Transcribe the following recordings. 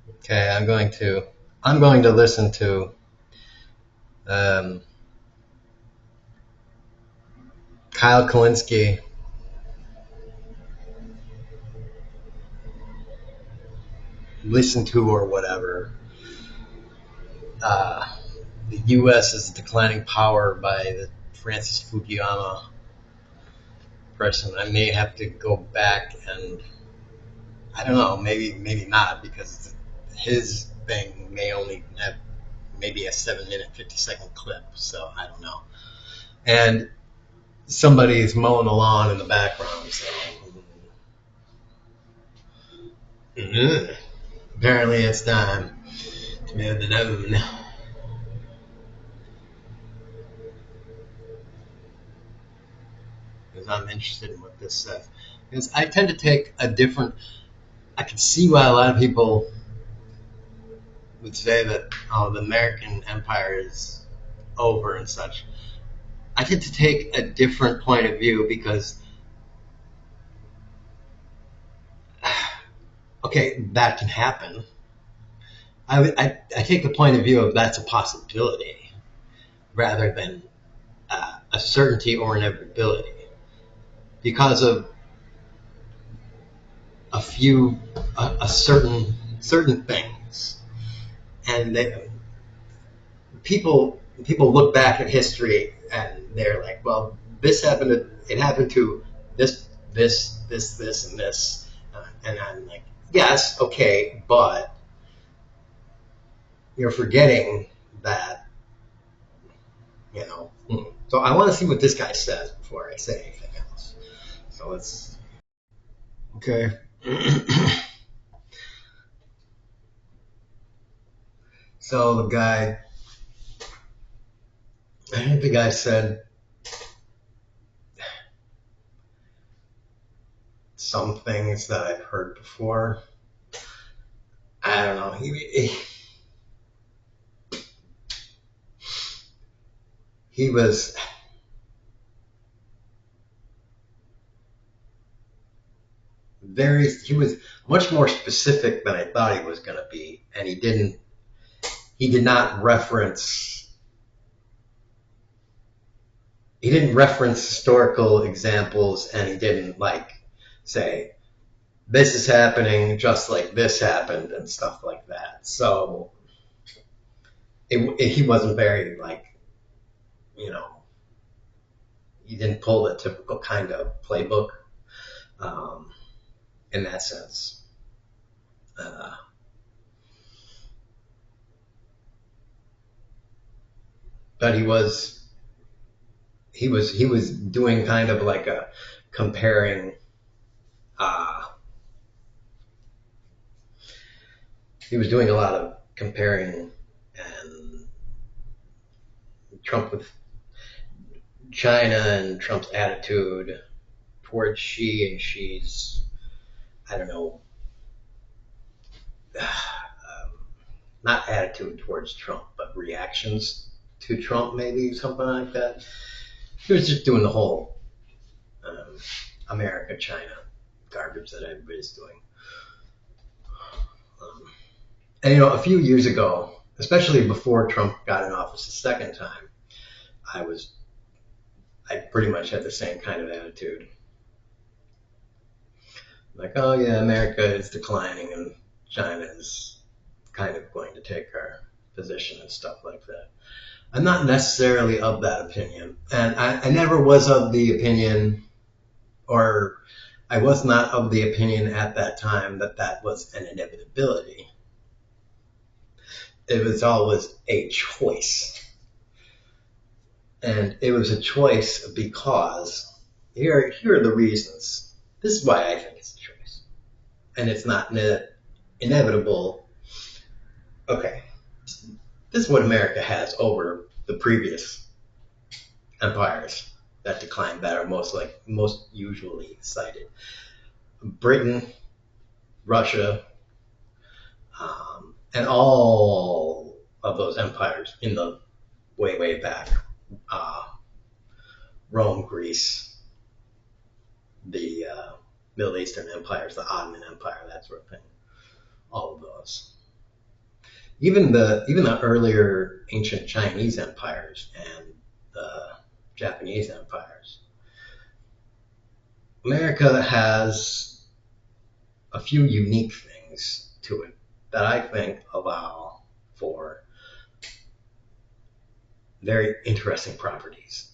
Okay, I'm going to listen to um, Kyle Kalinske listen to or whatever. Uh, the U.S. is a declining power by the Francis Fukuyama person. I may have to go back and I don't know, maybe not because his thing may only have maybe a 7 minute 50-second clip, so I don't know. And somebody's mowing the lawn in the background, so apparently it's time to mow the lawn. Because I'm interested in what this says. Because I tend to take a different. I can see why a lot of people would say that the American Empire is over and such. I tend to take a different point of view because, okay, that can happen. I take the point of view of that's a possibility rather than a certainty or inevitability because of a certain things, and people look back at history and they're like, well, this happened. It happened to this, and this, and I'm like, yes, okay, but you're forgetting that, you know. So I want to see what this guy says before I say anything else. So let's. Okay. So I think the guy said some things that I've heard before. I don't know. He was he was much more specific than I thought he was going to be, and he did not reference he didn't reference historical examples, and he didn't like say this is happening just like this happened and stuff like that. So he wasn't very like, you know, he didn't pull the typical kind of playbook um, in that sense. Uh, but he was doing kind of like a comparing. Uh, he was doing a lot of comparing and Trump with China and Trump's attitude towards Xi and Xi's, I don't know, not attitude towards Trump, but reactions to Trump, maybe something like that. He was just doing the whole um, America China garbage that everybody's doing. Um, and a few years ago, especially before Trump got in office the second time, I was I pretty much had the same kind of attitude. Like, oh yeah, America is declining and China is kind of going to take our position and stuff like that. I'm not necessarily of that opinion, and I never was of the opinion, or I was not of the opinion at that time that that was an inevitability. It was always a choice, and it was a choice because here are the reasons. This is why I think it's a choice, and it's not inevitable. Okay, this is what America has over the previous empires that declined that are most usually cited. Britain, Russia, and all of those empires in the way back. Uh, Rome, Greece, the Middle Eastern empires, the Ottoman Empire, that sort of thing. All of those. even the earlier ancient Chinese empires and the Japanese empires. America has a few unique things to it that I think allow for very interesting properties.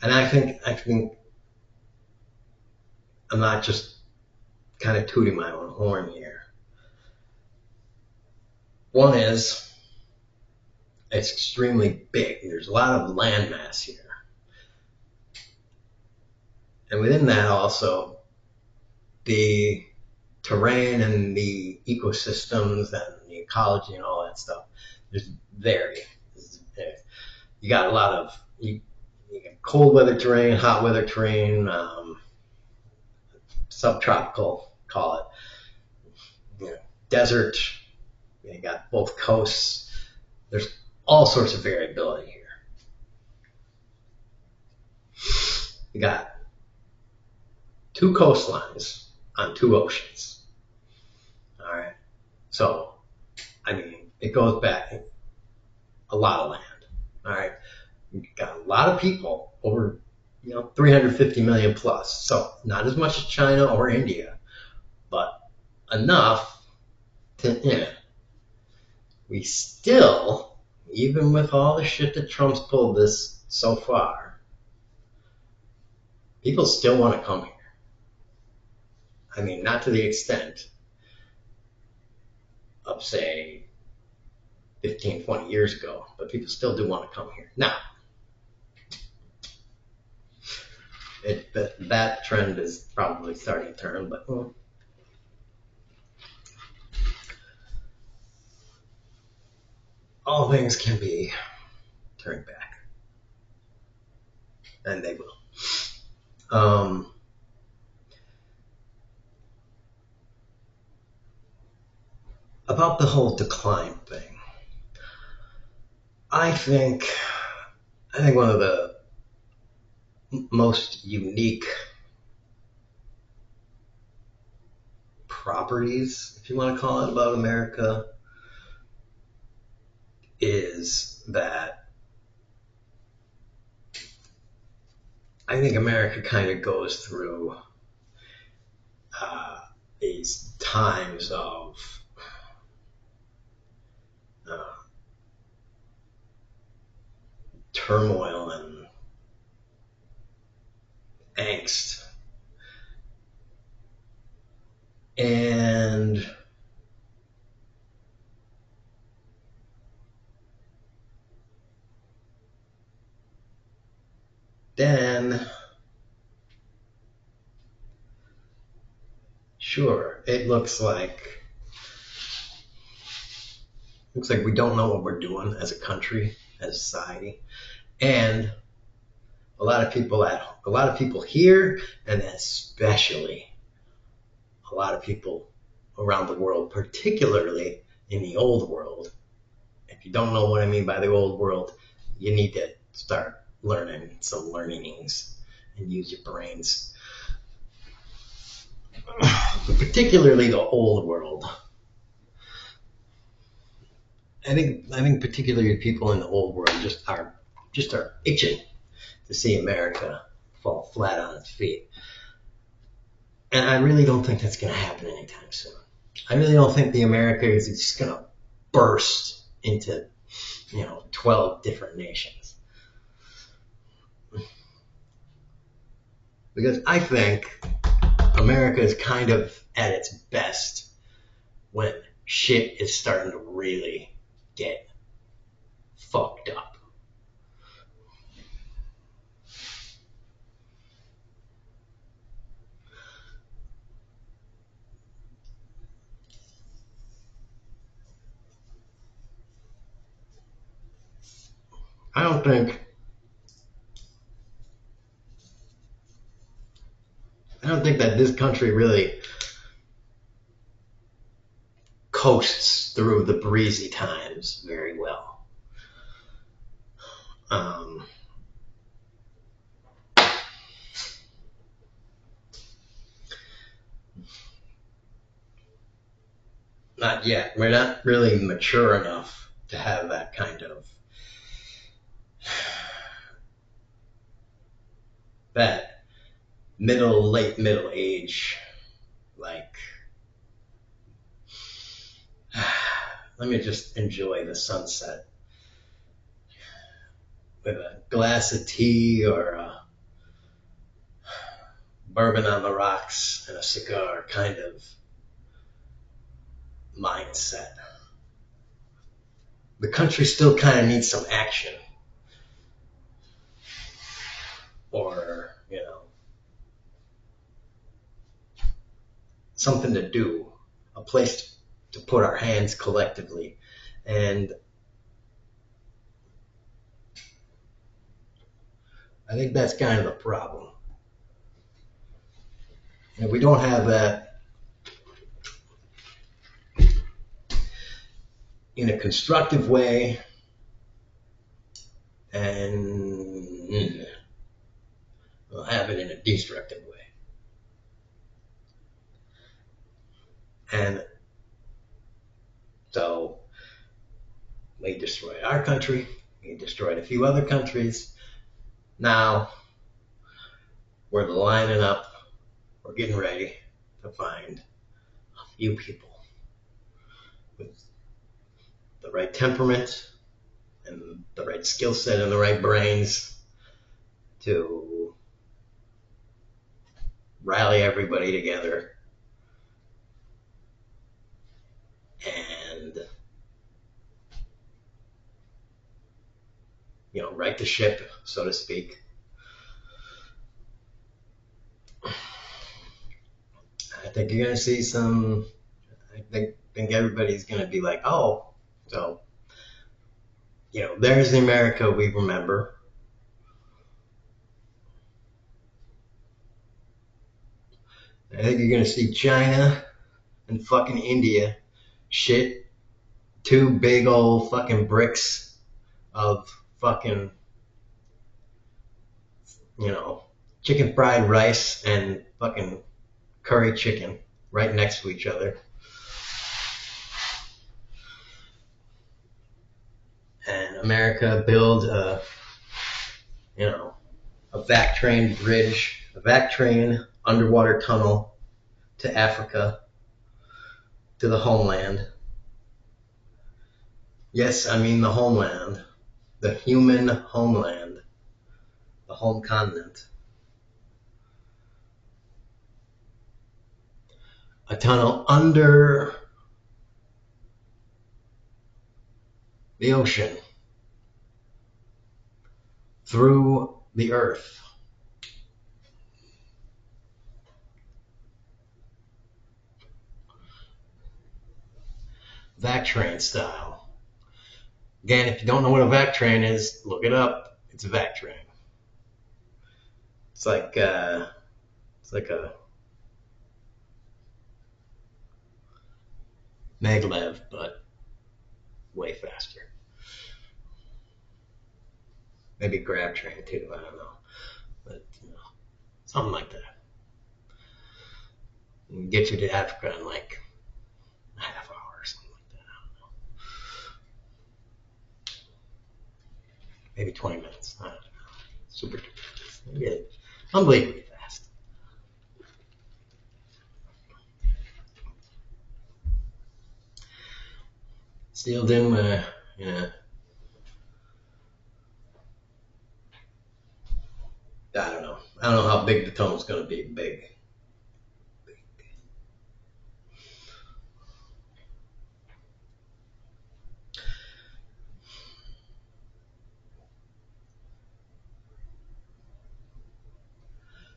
And I think I'm not just kind of tooting my own horn here. One is it's extremely big. There's a lot of landmass here. And within that also the terrain and the ecosystems and the ecology and all that stuff is very. You got a lot of you got cold weather terrain, hot weather terrain, subtropical, call it, desert. You got both coasts. There's all sorts of variability here. You got two coastlines on two oceans. All right. So, I mean, it goes back a lot of land. All right. You got a lot of people, over 350 million plus. So not as much as China or India, but enough to, we still, even with all the shit that Trump's pulled this so far, people still want to come here. I mean, not to the extent of, say, 15, 20 years ago, but people still do want to come here. Now, that trend is probably starting to turn, but all things can be turned back, and they will. About the whole decline thing, I think one of the most unique properties, if you want to call it, about America is that I think America kind of goes through these times of turmoil and angst. And then, sure, it looks like we don't know what we're doing as a country, as a society, and a lot of people here, and especially a lot of people around the world, particularly in the old world. If you don't know what I mean by the old world, you need to start learning some learnings and use your brains. But particularly the old world. I think particularly people in the old world just are itching to see America fall flat on its feet. And I really don't think that's going to happen anytime soon. I really don't think the America is just going to burst into 12 different nations. Because I think America is kind of at its best when shit is starting to really get fucked up. I don't think that this country really coasts through the breezy times very well. Not yet. We're not really mature enough to have that kind of that late middle age. Like, let me just enjoy the sunset with a glass of tea or a bourbon on the rocks and a cigar kind of mindset. The country still kind of needs some action, or, something to do, a place to put our hands collectively. And I think that's kind of the problem. And if we don't have that in a constructive way, and we'll have it in a destructive way. And so we destroyed our country, we destroyed a few other countries. Now we're lining up, we're getting ready to find a few people with the right temperament and the right skill set and the right brains to rally everybody together and right the ship, so to speak. I think you're gonna see some. I think everybody's gonna be like, oh, so there's the America we remember. I think you're gonna see China and fucking India shit two big old fucking bricks of fucking you know chicken fried rice and fucking curry chicken right next to each other. And America build you know, a vac train bridge, a vac train underwater tunnel to Africa, to the homeland. Yes, I mean the homeland, the human homeland, the home continent. A tunnel under the ocean, through the earth. Vac train style. Again, if you don't know what a vac train is, look it up. It's a vac train. It's like a maglev, but way faster. Maybe grab train too. I don't know, but something like that. And get you to Africa in like a half hour or something like that. I don't know. Maybe 20 minutes. I don't know. Super fast. Unbelievably fast. Sealed in, I don't know. I don't know how big the tunnel's going to be. Big.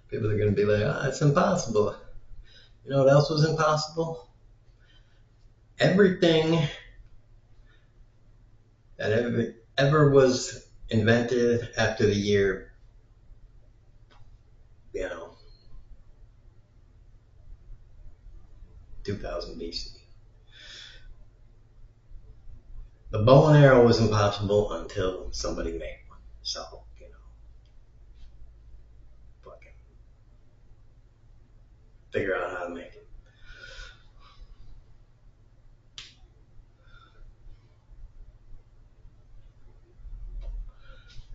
People are going to be like, it's impossible. You know what else was impossible? Everything that ever was invented after the year, you know, 2000 BC. The bow and arrow was impossible until somebody made one. So, fucking figure out how to make it.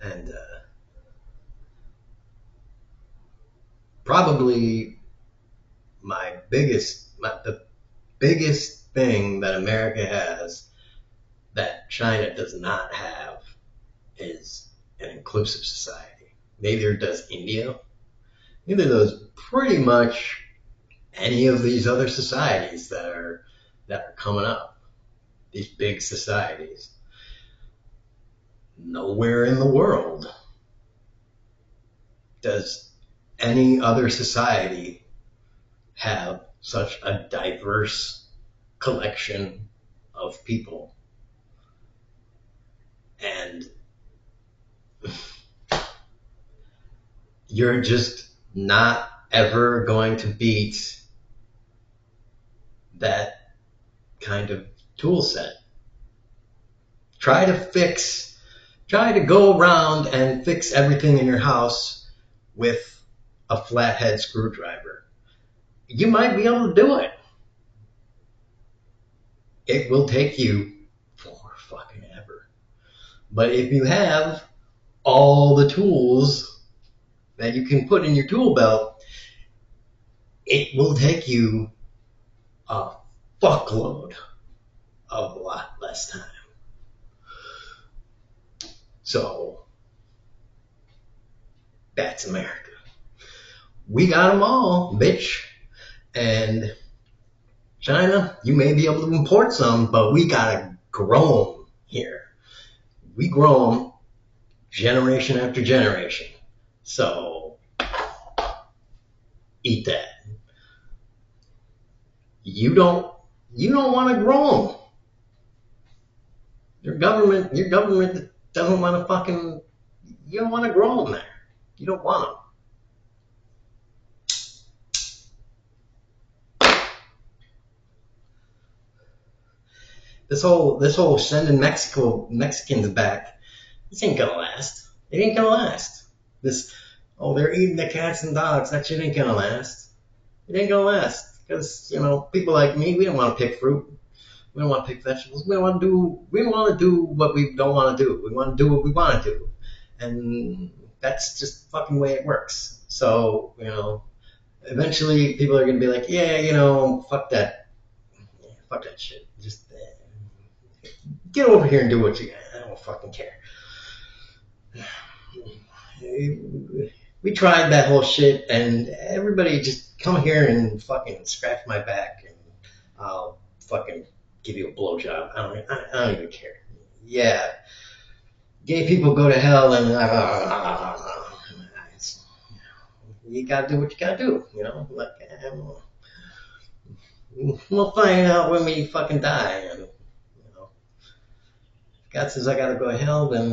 And probably the biggest thing that America has that China does not have is an inclusive society. Neither does India. Neither does pretty much any of these other societies that are coming up. These big societies. Nowhere in the world does any other society have such a diverse collection of people. And you're just not ever going to beat that kind of tool set. Try to go around and fix everything in your house with a flathead screwdriver. You might be able to do it. It will take you for fucking ever. But if you have all the tools that you can put in your tool belt, it will take you a fuckload of a lot less time. So that's America. We got them all, bitch. And China, you may be able to import some, but we gotta grow them here. We grow them generation after generation. So eat that. You don't want to grow them. Your government doesn't want to fucking. You don't want to grow them there. You don't want them. This whole sending Mexicans back, this ain't gonna last. It ain't gonna last. They're eating the cats and dogs. That shit ain't gonna last. It ain't gonna last because people like me, we don't want to pick fruit. We don't want to pick vegetables. We don't want to do what we don't want to do. We want to do what we want to do, and that's just the fucking way it works. So eventually people are gonna be like, yeah, fuck that shit. Just get over here and do what you got. I don't fucking care. We tried that whole shit, and everybody just come here and fucking scratch my back, and I'll fucking give you a blowjob. I don't even care. Yeah, gay people go to hell, and you gotta do what you gotta do. We'll find out when we fucking die, and if God says I gotta go to hell, then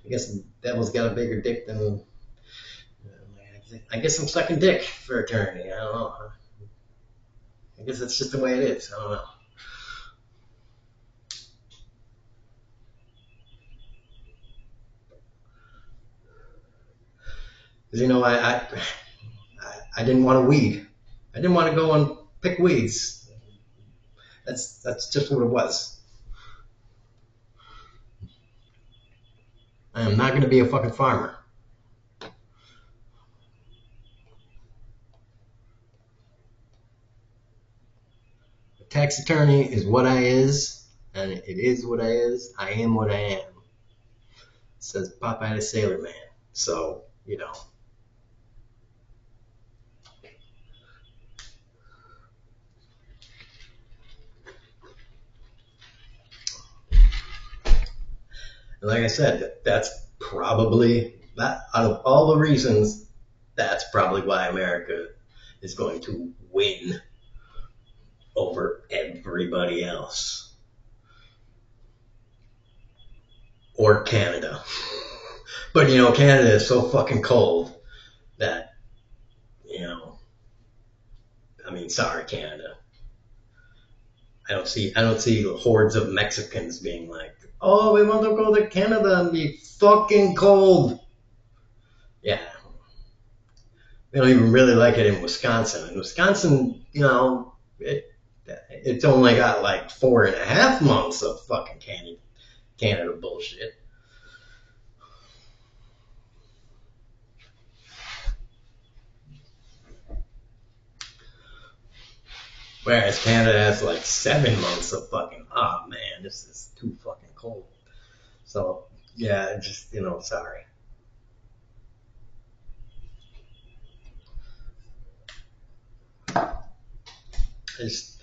I guess the devil's got a bigger dick than. I guess I'm sucking dick for eternity. I don't know. I guess that's just the way it is. I don't know. Because I didn't want to weed. I didn't want to go and pick weeds. That's just what it was. I am not going to be a fucking farmer. A tax attorney is what I is, and it is what I is. I am what I am. Says Popeye the Sailor Man. So, like I said, that's probably, that out of all the reasons, that's probably why America is going to win over everybody else. Or Canada. But Canada is so fucking cold that, sorry, Canada. I don't see hordes of Mexicans being like, oh, we want to go to Canada and be fucking cold. Yeah. They don't even really like it in Wisconsin. In Wisconsin, it's only got like 4.5 months of fucking Canada bullshit. Whereas Canada has like 7 months of fucking, oh man, this is too fucking cold. So yeah, just sorry. Just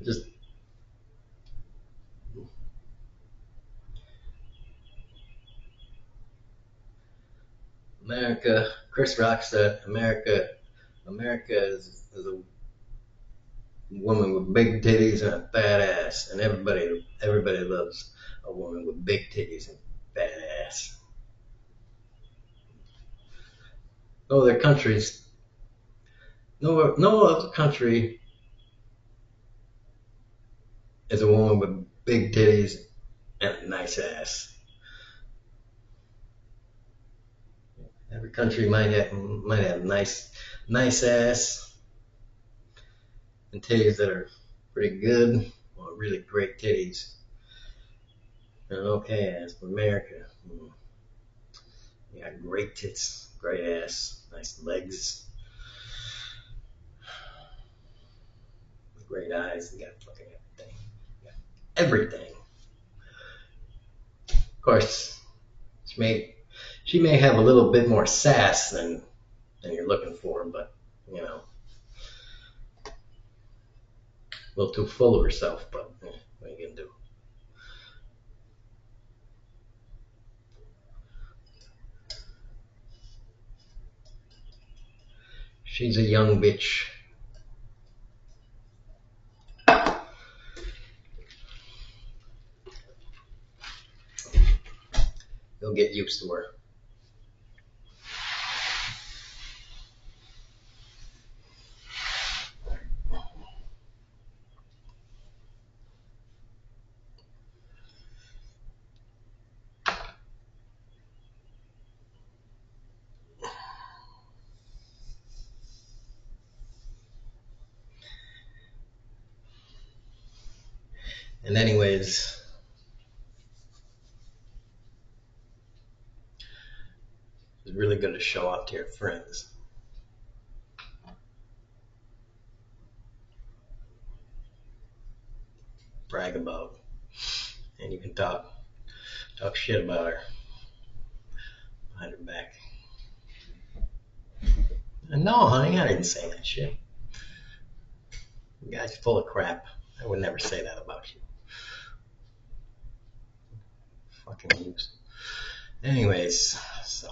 just America. Chris Rock said America is a woman with big titties and a fat ass, and everybody loves a woman with big titties and fat ass. No other countries, no other country is a woman with big titties and a nice ass. Every country might have nice ass and titties that are pretty good or really great titties. And okay ass, but America, you got great tits, great ass, nice legs, great eyes. You got fucking everything. You got everything. Of course, she may have a little bit more sass than you're looking for, but a little too full of herself. But what are you gonna do? She's a young bitch. You'll get used to her. And anyways, it's really good to show off to your friends. Brag about, and you can talk shit about her behind her back. And no, honey, I didn't say that shit. You guys full of crap. I would never say that about you. Fucking use. Anyways, so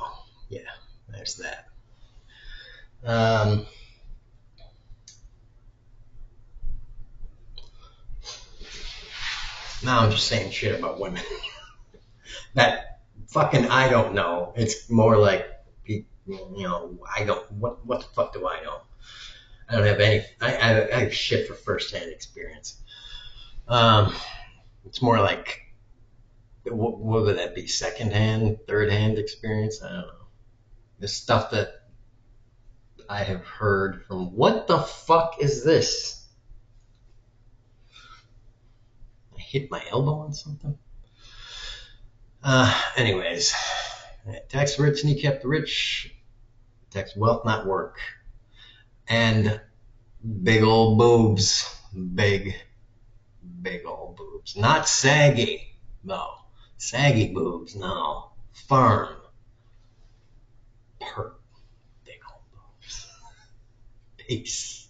yeah, there's that. Um, now I'm just saying shit about women. That fucking I don't know. It's more like I don't. What the fuck do I know? I don't have any. I have shit for firsthand experience. Um, it's more like what would that be? Secondhand, third hand experience? I don't know. The stuff that I have heard from. What the fuck is this? I hit my elbow on something. Anyways, tax rich and you kept rich. Tax wealth, not work. And big old boobs. Big old boobs. Not saggy, no. Saggy boobs, no. Firm. Big old boobs. Peace.